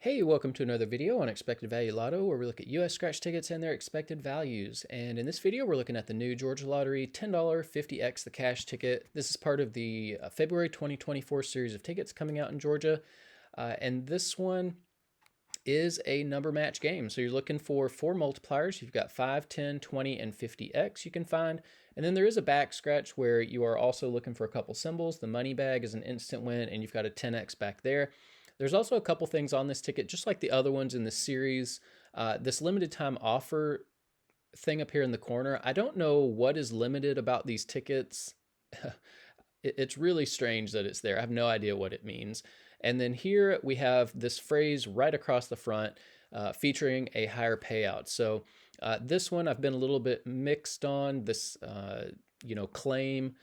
Hey, welcome to another video on Expected Value Lotto, where we look at US scratch tickets and their expected values. And in this video, we're looking at the new Georgia Lottery $10 50x the cash ticket. This is part of the February 2024 series of tickets coming out in Georgia. And this one is a number match game. So you're looking for four multipliers. You've got 5, 10, 20, and 50x you can find. And then there is a back scratch where you are also looking for a couple symbols. The money bag is an instant win, and you've got a 10x back there. There's also a couple things on this ticket, just like the other ones in the series. This limited time offer thing up here in the corner, I don't know what is limited about these tickets. It's really strange that it's there. I have no idea what it means. And then here we have this phrase right across the front featuring a higher payout. So this one I've been a little bit mixed on. This, claim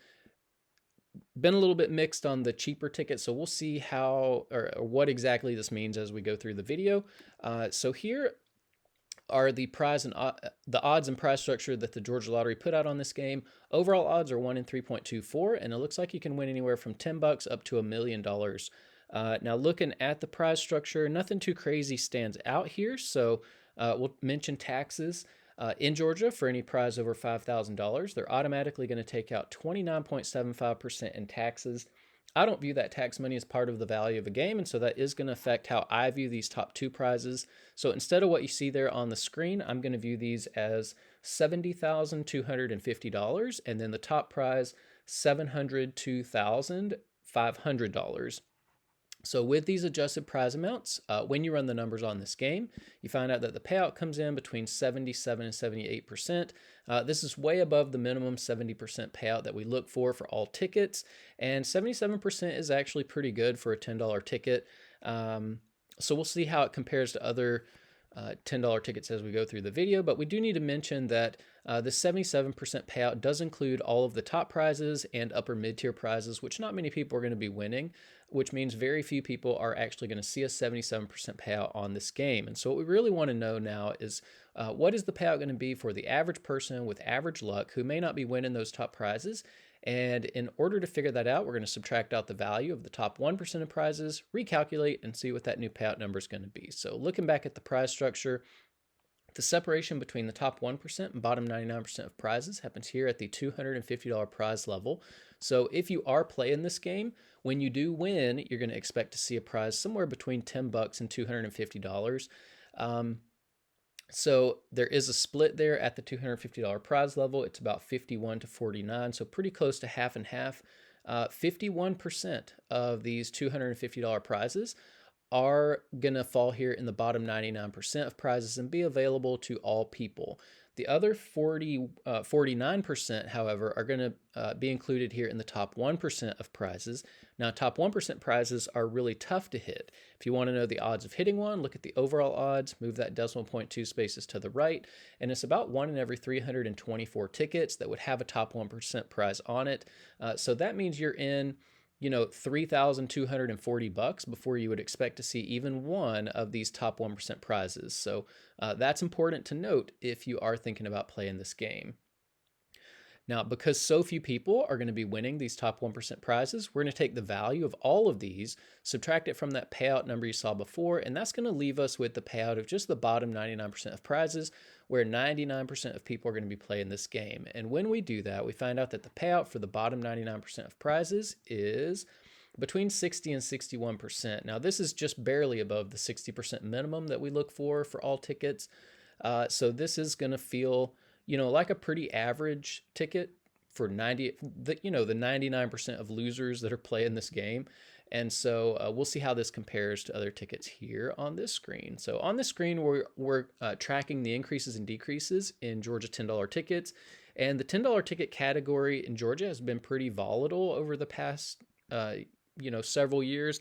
been a little bit mixed on the cheaper ticket, so we'll see how or what exactly this means as we go through the video. So here are the prize and the odds and prize structure that the Georgia Lottery put out on this game. Overall odds are 1 in 3.24, and it looks like you can win anywhere from $10 up to $1 million. Now, looking at the prize structure, nothing too crazy stands out here. So we'll mention taxes. In Georgia, for any prize over $5,000, they're automatically going to take out 29.75% in taxes. I don't view that tax money as part of the value of a game, and so that is going to affect how I view these top two prizes. So instead of what you see there on the screen, I'm going to view these as $70,250, and then the top prize, $702,500. So with these adjusted prize amounts, when you run the numbers on this game, you find out that the payout comes in between 77 and 78%. This is way above the minimum 70% payout that we look for all tickets, and 77% is actually pretty good for a $10 ticket. So we'll see how it compares to other $10 tickets as we go through the video, but we do need to mention that the 77% payout does include all of the top prizes and upper mid-tier prizes, which not many people are going to be winning, which means very few people are actually going to see a 77% payout on this game. And so what we really want to know now is what is the payout going to be for the average person with average luck who may not be winning those top prizes. And in order to figure that out, we're going to subtract out the value of the top 1% of prizes, recalculate, and see what that new payout number is going to be. So looking back at the prize structure, the separation between the top 1% and bottom 99% of prizes happens here at the $250 prize level. So if you are playing this game, when you do win, you're going to expect to see a prize somewhere between $10 and $250. So there is a split there at the $250 prize level. It's about 51 to 49, so pretty close to half and half. 51% of these $250 prizes are going to fall here in the bottom 99% of prizes and be available to all people. The other 49%, however, are going to be included here in the top 1% of prizes. Now, top 1% prizes are really tough to hit. If you want to know the odds of hitting one, look at the overall odds, move that decimal point 2 spaces to the right, and it's about 1 in every 324 tickets that would have a top 1% prize on it. So that means you're in $3,240 before you would expect to see even one of these top 1% prizes. So that's important to note if you are thinking about playing this game. Now, because so few people are going to be winning these top 1% prizes, we're going to take the value of all of these, subtract it from that payout number you saw before, and that's going to leave us with the payout of just the bottom 99% of prizes, where 99% of people are going to be playing this game. And when we do that, we find out that the payout for the bottom 99% of prizes is between 60 and 61%. Now, this is just barely above the 60% minimum that we look for all tickets. So this is going to feel like a pretty average ticket for the 99% of losers that are playing this game. And so we'll see how this compares to other tickets here on this screen. So on this screen, we're tracking the increases and decreases in Georgia $10 tickets. And the $10 ticket category in Georgia has been pretty volatile over the past, several years.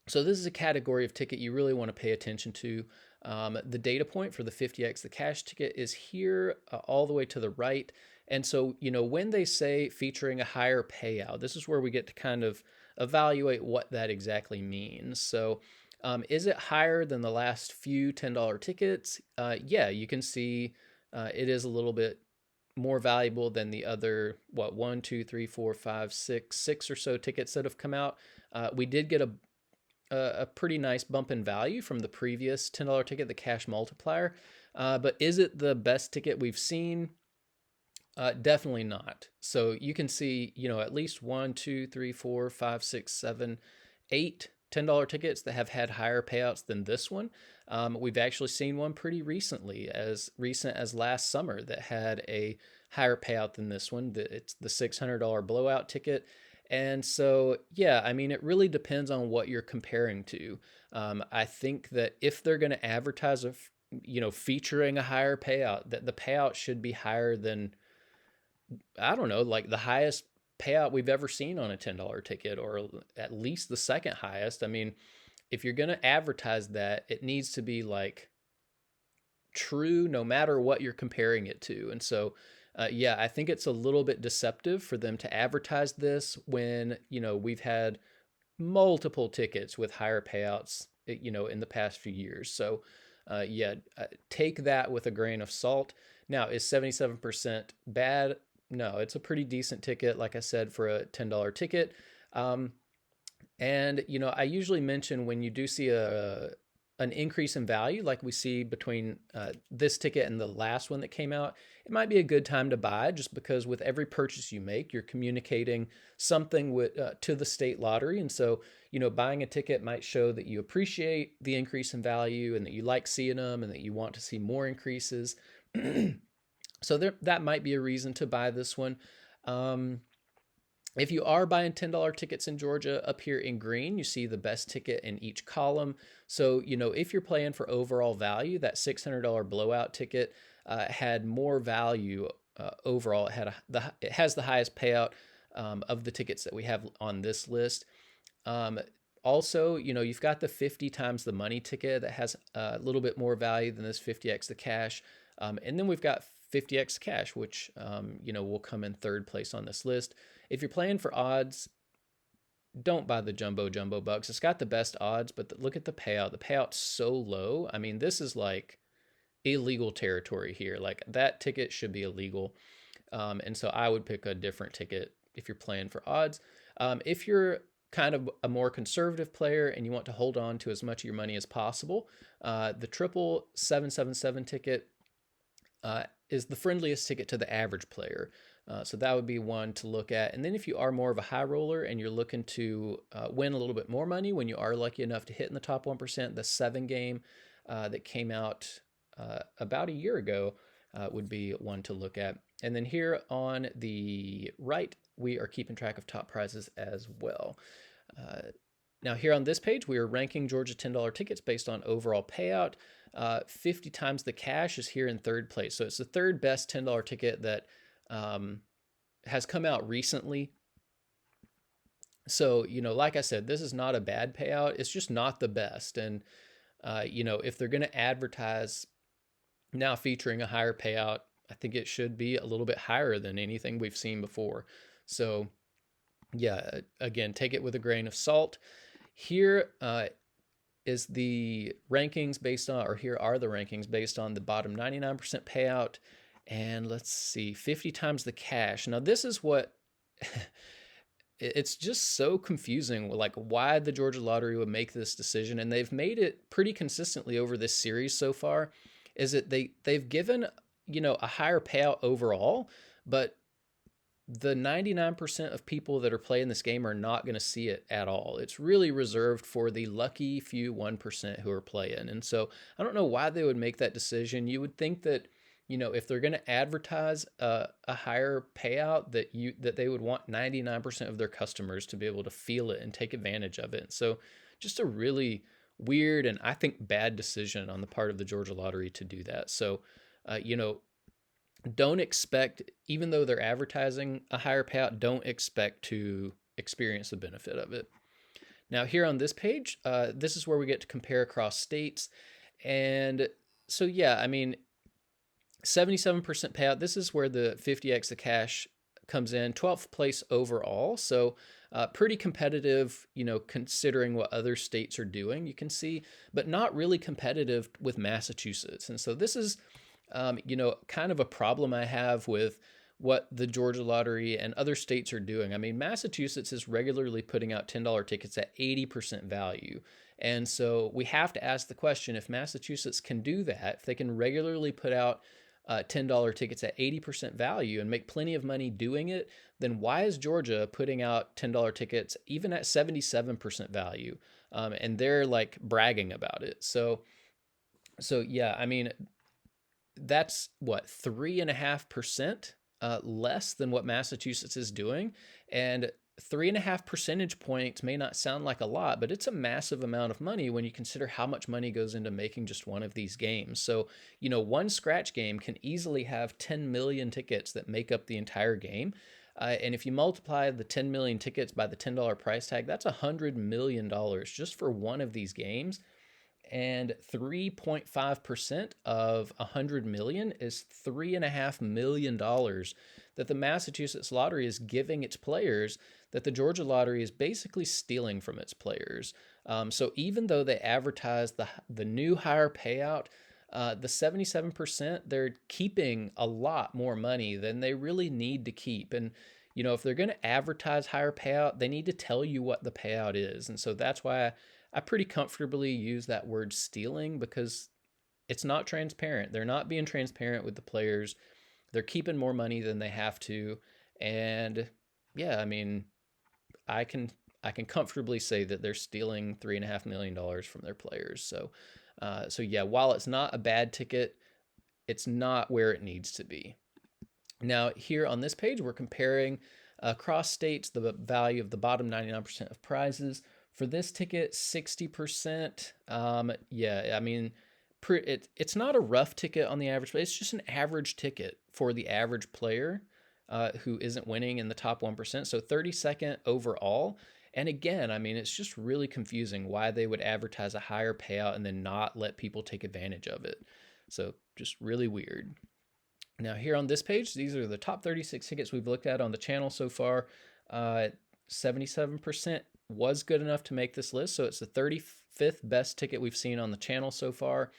So this is a category of ticket you really want to pay attention to. The data point for the 50x, the cash ticket, is here all the way to the right. And so, when they say featuring a higher payout, this is where we get to kind of evaluate what that exactly means. So is it higher than the last few $10 tickets? Yeah, you can see it is a little bit more valuable than the other, 1, 2, 3, 4, 5, 6 or so tickets that have come out. We did get a pretty nice bump in value from the previous $10 ticket, the cash multiplier. But is it the best ticket we've seen? Definitely not. So you can see, at least one, two, three, four, five, six, seven, eight $10 tickets that have had higher payouts than this one. We've actually seen one pretty recently, as recent as last summer, that had a higher payout than this one. It's the $600 blowout ticket. And so, yeah, I mean, it really depends on what you're comparing to. I think that if they're going to advertise, featuring a higher payout, that the payout should be higher than, I don't know, like the highest payout we've ever seen on a $10 ticket, or at least the second highest. I mean, if you're going to advertise that, it needs to be like true no matter what you're comparing it to. And so, yeah, I think it's a little bit deceptive for them to advertise this when, we've had multiple tickets with higher payouts, in the past few years. So, yeah, take that with a grain of salt. Now, is 77% bad? No, it's a pretty decent ticket, like I said, for a $10 ticket. And I usually mention when you do see an increase in value, like we see between this ticket and the last one that came out, it might be a good time to buy, just because with every purchase you make, you're communicating something to the state lottery. And so, buying a ticket might show that you appreciate the increase in value and that you like seeing them and that you want to see more increases. So that might be a reason to buy this one. If you are buying $10 tickets in Georgia, up here in green, you see the best ticket in each column. So, if you're playing for overall value, that $600 blowout ticket had more value overall. It has the highest payout of the tickets that we have on this list. Also, you've got the 50 times the money ticket that has a little bit more value than this 50x the cash. And then we've got 50x cash, which, will come in third place on this list. If you're playing for odds, don't buy the jumbo bucks. It's got the best odds, but look at the payout. The payout's so low. I mean, this is like illegal territory here. Like, that ticket should be illegal. And so I would pick a different ticket if you're playing for odds. If you're kind of a more conservative player and you want to hold on to as much of your money as possible, the triple 777 ticket is the friendliest ticket to the average player. So that would be one to look at. And then if you are more of a high roller and you're looking to win a little bit more money when you are lucky enough to hit in the top 1%, the 7 game that came out about a year ago would be one to look at. And then here on the right, we are keeping track of top prizes as well. Now here on this page, we are ranking Georgia $10 tickets based on overall payout. 50 times the cash is here in third place. So it's the third best $10 ticket that has come out recently. So, like I said, this is not a bad payout. It's just not the best. And, if they're going to advertise now featuring a higher payout, I think it should be a little bit higher than anything we've seen before. So, yeah, again, take it with a grain of salt. Here is the rankings based on, or here are the rankings based on the bottom 99% payout. And let's see, 50 times the cash. Now, this is what it's just so confusing, like why the Georgia Lottery would make this decision. And they've made it pretty consistently over this series so far, is that they've given, a higher payout overall, but the 99% of people that are playing this game are not going to see it at all. It's really reserved for the lucky few 1% who are playing. And so I don't know why they would make that decision. You would think that, if they're going to advertise a higher payout, that they would want 99% of their customers to be able to feel it and take advantage of it. So just a really weird and I think bad decision on the part of the Georgia Lottery to do that. So, don't expect, even though they're advertising a higher payout, don't expect to experience the benefit of it. Now here on this page, this is where we get to compare across states. And so, yeah, I mean, 77% payout. This is where the 50x the cash comes in, 12th place overall. So pretty competitive, considering what other states are doing, you can see, but not really competitive with Massachusetts. And so this is, kind of a problem I have with what the Georgia Lottery and other states are doing. I mean, Massachusetts is regularly putting out $10 tickets at 80% value. And so we have to ask the question, if Massachusetts can do that, if they can regularly put out $10 tickets at 80% value and make plenty of money doing it, then why is Georgia putting out $10 tickets even at 77% value? And they're like bragging about it. So yeah, I mean, that's what, 3.5% less than what Massachusetts is doing. And 3.5 percentage points may not sound like a lot, but it's a massive amount of money when you consider how much money goes into making just one of these games. So, one scratch game can easily have 10 million tickets that make up the entire game. And if you multiply the 10 million tickets by the $10 price tag, that's $100 million just for one of these games. And 3.5% of 100 million is $3.5 million that the Massachusetts Lottery is giving its players, that the Georgia Lottery is basically stealing from its players. So even though they advertise the new higher payout, the 77%, they're keeping a lot more money than they really need to keep. And if they're going to advertise higher payout, they need to tell you what the payout is. And so that's why I pretty comfortably use that word stealing, because it's not transparent. They're not being transparent with the players. They're keeping more money than they have to. And yeah, I mean, I can comfortably say that they're stealing $3.5 million from their players. So yeah, while it's not a bad ticket, it's not where it needs to be. Now, here on this page, we're comparing across states the value of the bottom 99% of prizes. For this ticket, 60%. Yeah, I mean, it's not a rough ticket on the average, but it's just an average ticket for the average player who isn't winning in the top 1%. So 32nd overall. And again, I mean, it's just really confusing why they would advertise a higher payout and then not let people take advantage of it. So just really weird. Now here on this page, these are the top 36 tickets we've looked at on the channel so far. 77% was good enough to make this list, so it's the 35th best ticket we've seen on the channel so far.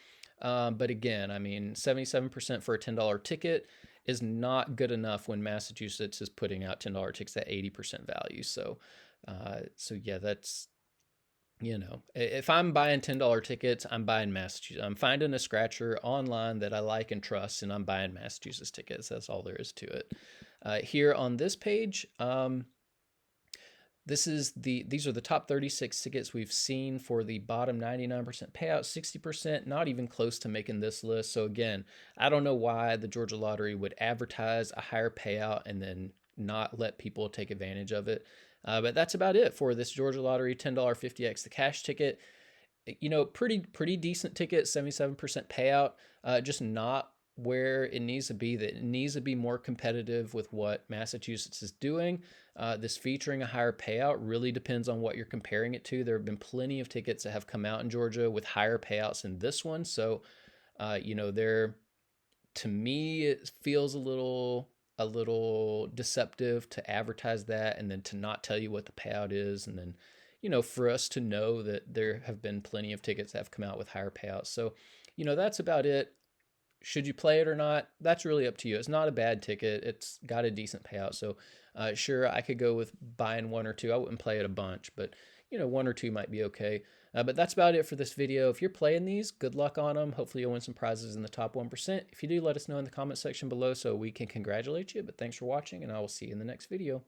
But again, I mean, 77% for a $10 ticket is not good enough when Massachusetts is putting out $10 tickets at 80% value. So yeah, that's, if I'm buying $10 tickets, I'm buying Massachusetts. I'm finding a scratcher online that I like and trust, and I'm buying Massachusetts tickets. That's all there is to it. Here on this page, these are the top 36 tickets we've seen for the bottom 99% payout, 60%, not even close to making this list. So again, I don't know why the Georgia Lottery would advertise a higher payout and then not let people take advantage of it. But that's about it for this Georgia Lottery $10 50x the cash ticket. Pretty decent ticket, 77% payout, just not where it needs to be. That it needs to be more competitive with what Massachusetts is doing. This featuring a higher payout really depends on what you're comparing it to. There have been plenty of tickets that have come out in Georgia with higher payouts than this one. So, to me, it feels a little deceptive to advertise that and then to not tell you what the payout is, and then for us to know that there have been plenty of tickets that have come out with higher payouts. So that's about it. Should you play it or not? That's really up to you. It's not a bad ticket. It's got a decent payout. So sure, I could go with buying one or two. I wouldn't play it a bunch, but one or two might be okay. But that's about it for this video. If you're playing these, good luck on them. Hopefully you'll win some prizes in the top 1%. If you do, let us know in the comment section below so we can congratulate you. But thanks for watching, and I will see you in the next video.